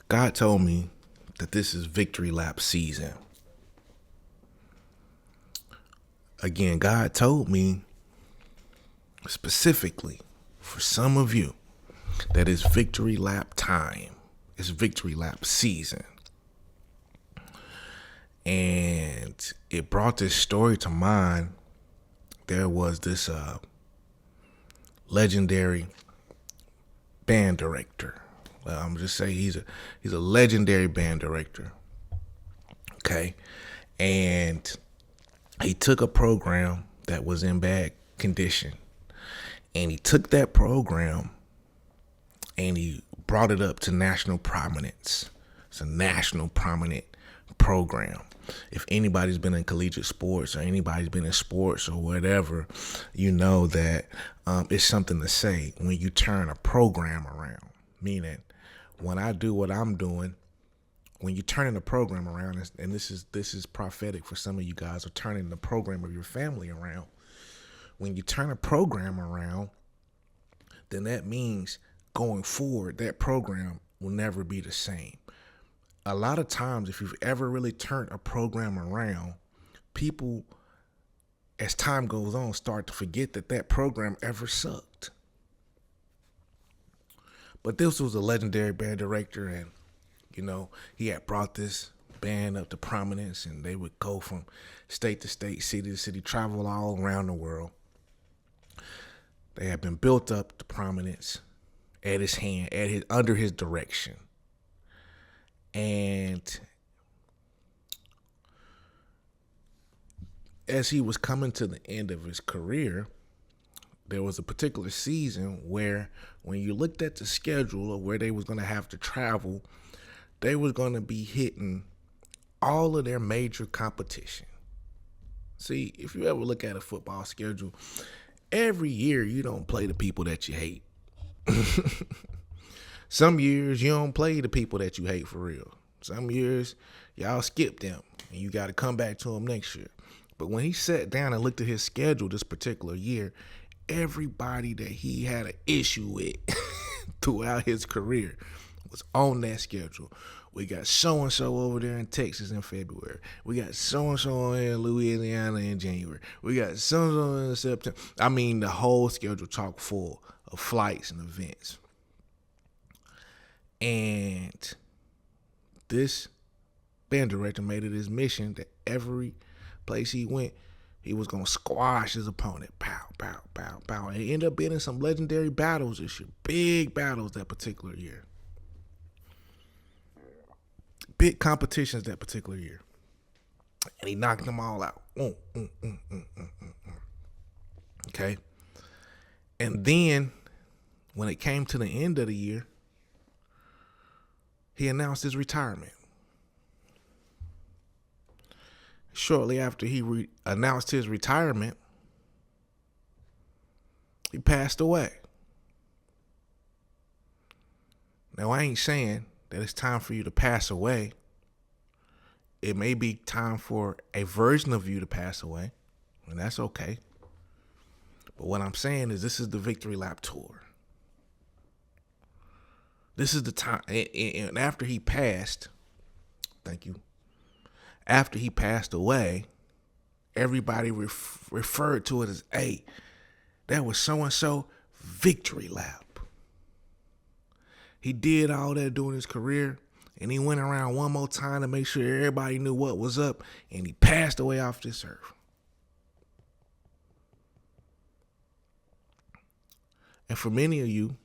God told me that this is victory lap season. Again, God told me specifically for some of you that it's victory lap time. It's victory lap season. And it brought this story to mind. There was this legendary band director. Well, I'm just saying he's a legendary band director. Okay. And he took a program that was in bad condition, and he took that program and he brought it up to national prominence. It's a national prominent program. If anybody's been in collegiate sports or anybody's been in sports or whatever, you know that it's something to say when you turn a program around. Meaning, when I do what I'm doing, when you're turning the program around, and this is prophetic for some of you guys, are turning the program of your family around. When you turn a program around, then that means going forward, that program will never be the same. A lot of times, if you've ever really turned a program around, people, as time goes on, start to forget that program ever sucked. But this was a legendary band director, and he had brought this band up to prominence, and they would go from state to state, city to city, travel all around the world. They had been built up to prominence at his hand, under his direction. And as he was coming to the end of his career, there was a particular season where, when you looked at the schedule of where they was going to have to travel, they was going to be hitting all of their major competition. See, if you ever look at a football schedule, every year you don't play the people that you hate. Some years you don't play the people that you hate for real. Some years y'all skip them and you got to come back to them next year. But when he sat down and looked at his schedule this particular year, everybody that he had an issue with throughout his career was on that schedule. We got so-and-so over there in Texas in February. We got so-and-so in Louisiana in January. We got so-and-so in September. I mean, the whole schedule chock full of flights and events. And this band director made it his mission that every place he went, he was going to squash his opponent. Pow, pow, pow, pow. And he ended up being in some legendary battles this year. Big battles that particular year. Big competitions that particular year. And he knocked them all out. Okay. And then, when it came to the end of the year, he announced his retirement. Shortly after he announced his retirement, he passed away. Now, I ain't saying that it's time for you to pass away. It may be time for a version of you to pass away, and that's okay. But what I'm saying is, this is the Victory Lap Tour. This is the time. And after he passed, thank you. After he passed away, everybody referred to it as, hey, that was so-and-so Victory Lap. He did all that during his career, and he went around one more time to make sure everybody knew what was up, and he passed away off this earth. And for many of you,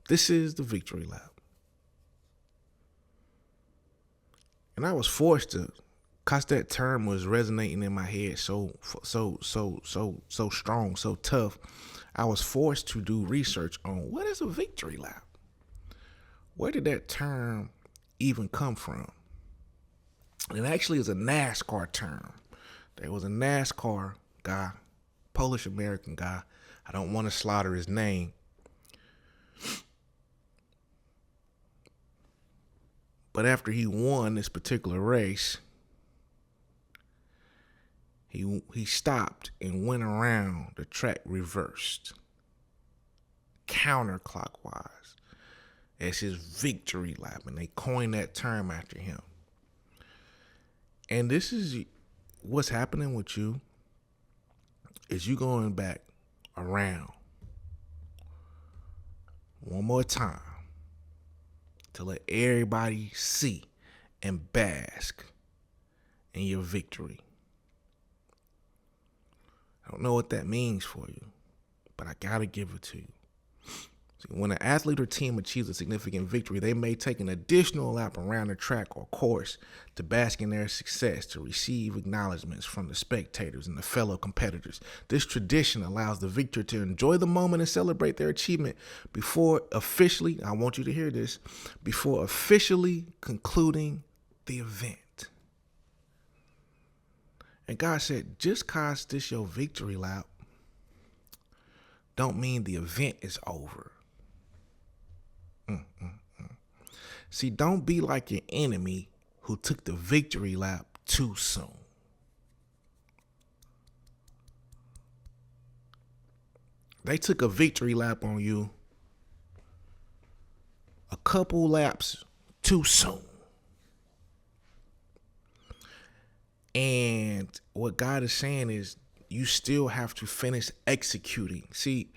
this is the Victory Lap. And I was forced to, cause that term was resonating in my head so strong, so tough. I was forced to do research on what is a victory lap. Where did that term even come from? It actually is a NASCAR term. There was a NASCAR guy, Polish American guy. I don't want to slaughter his name. But after he won this particular race, he stopped and went around the track reversed, counterclockwise. as his victory lap, and they coined that term after him. And this is what's happening with you, is you going back around one more time to let everybody see and bask in your victory. I don't know what that means for you, but I gotta give it to you. See, when an athlete or team achieves a significant victory, they may take an additional lap around the track or course to bask in their success, to receive acknowledgments from the spectators and the fellow competitors. This tradition allows the victor to enjoy the moment and celebrate their achievement before officially, I want you to hear this, before officially concluding the event. And God said, just cause this your victory lap don't mean the event is over. See, don't be like your enemy who took the victory lap too soon. They took a victory lap on you a couple laps too soon. And what God is saying is you still have to finish executing. See,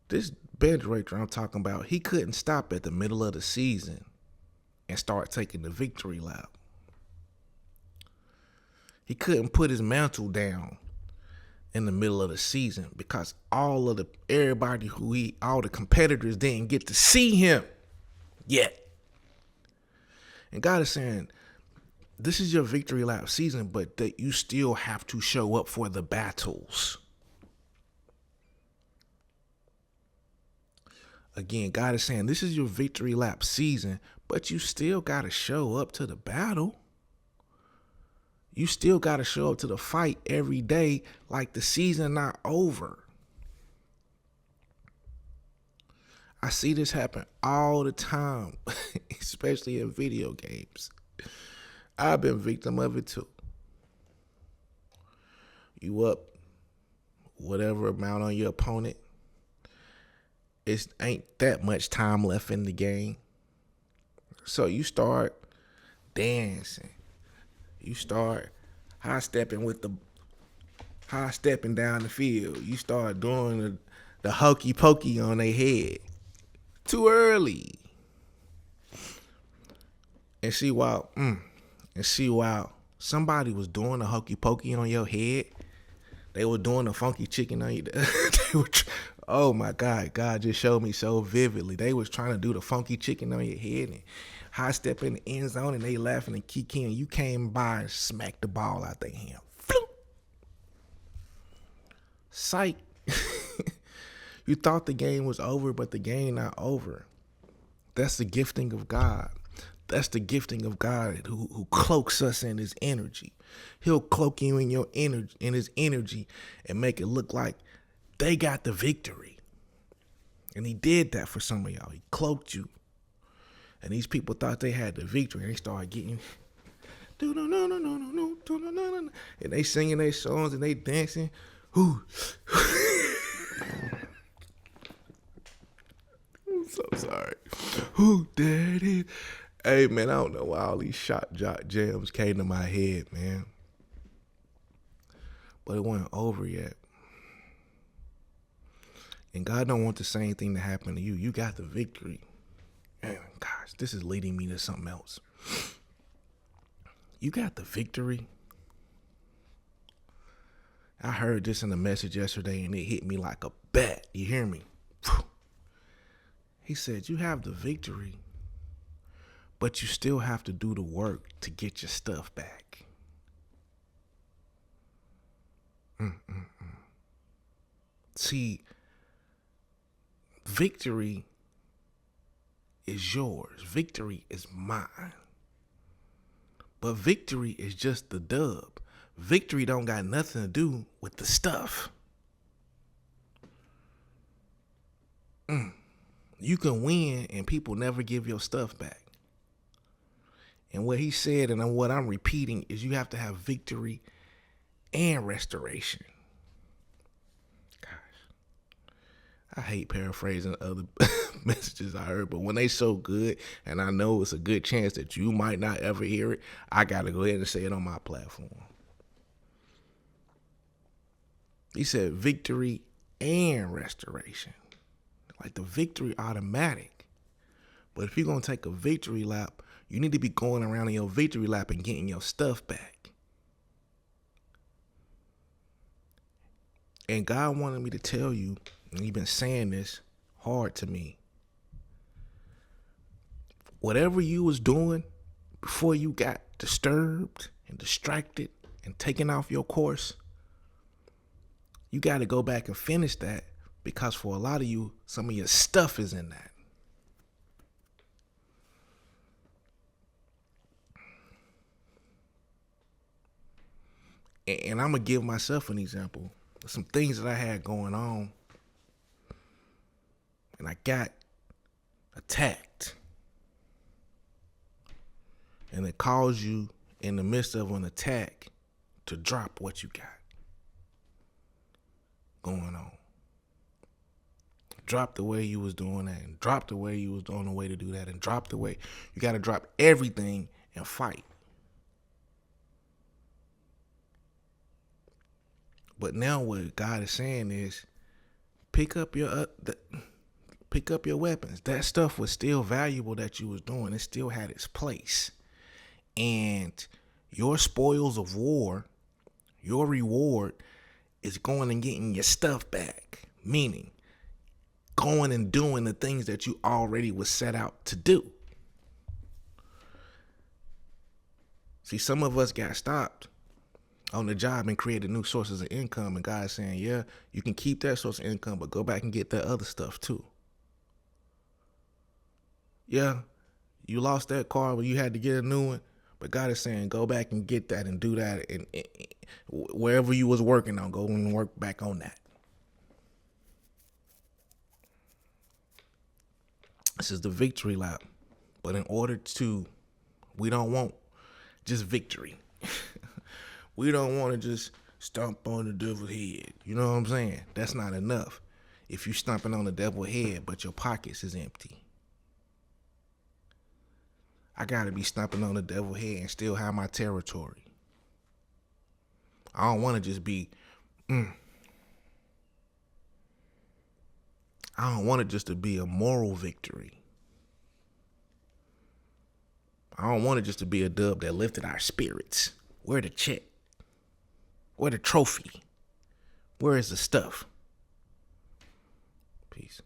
this band director I'm talking about, he couldn't stop at the middle of the season and start taking the victory lap. He couldn't put his mantle down in the middle of the season because all the competitors didn't get to see him yet. And God is saying, this is your victory lap season, but that you still have to show up for the battles. Again, God is saying, this is your victory lap season, but you still got to show up to the battle. You still got to show up to the fight every day like the season not over. I see this happen all the time, especially in video games. I've been victim of it too. You up whatever amount on your opponent. It ain't that much time left in the game. So you start dancing. You start high stepping down the field. You start doing the hokey pokey on their head. Too early. And see while somebody was doing the hokey pokey on your head, they were doing the funky chicken on you. Oh my God, God just showed me so vividly. They was trying to do the funky chicken on your head and high step in the end zone, and they laughing and kicking. You came by and smacked the ball out their hand. Floop. Psych. You thought the game was over, but the game not over. That's the gifting of God. That's the gifting of God who cloaks us in his energy. He'll cloak you in your energy, in his energy, and make it look like they got the victory. And he did that for some of y'all. He cloaked you. And these people thought they had the victory, and they started getting and they singing their songs and they dancing. I'm so sorry. Daddy. Hey man, I don't know why all these shot jock jams came to my head, man. But it wasn't over yet. And God don't want the same thing to happen to you. You got the victory. Man, gosh, this is leading me to something else. You got the victory. I heard this in a message yesterday and it hit me like a bat. You hear me? He said, you have the victory, but you still have to do the work to get your stuff back. See, victory is yours. Victory is mine. But victory is just the dub. Victory don't got nothing to do with the stuff. You can win and people never give your stuff back. And what he said and what I'm repeating is you have to have victory and restoration. Gosh, I hate paraphrasing other messages I heard, but when they so good and I know it's a good chance that you might not ever hear it, I gotta go ahead and say it on my platform. He said victory and restoration. Like the victory automatic. But if you're gonna take a victory lap, you need to be going around in your victory lap and getting your stuff back. And God wanted me to tell you, and He's been saying this hard to me. Whatever you was doing before you got disturbed and distracted and taken off your course, you got to go back and finish that, because for a lot of you, some of your stuff is in that. And I'm going to give myself an example. Some things that I had going on, and I got attacked. And it caused you, in the midst of an attack, to drop what you got going on. Drop the way you was doing that, and drop the way you was on the way to do that, and drop the way. You got to drop everything and fight. But now what God is saying is, pick up your weapons. That stuff was still valuable that you was doing. It still had its place. And your spoils of war, your reward is going and getting your stuff back. Meaning, going and doing the things that you already was set out to do. See, some of us got stopped on the job and created new sources of income, and God's saying, yeah, you can keep that source of income, but go back and get that other stuff too. Yeah, you lost that car, but you had to get a new one, but God is saying, go back and get that and do that, and wherever you was working on, go and work back on that. This is the victory lap, but we don't want just victory. We don't want to just stomp on the devil's head. You know what I'm saying? That's not enough. If you stomping on the devil's head, but your pockets is empty. I got to be stomping on the devil's head and still have my territory. I don't want to just be, I don't want it just to be a moral victory. I don't want it just to be a dub that lifted our spirits. Where the check? Where the trophy? Where is the stuff? Peace.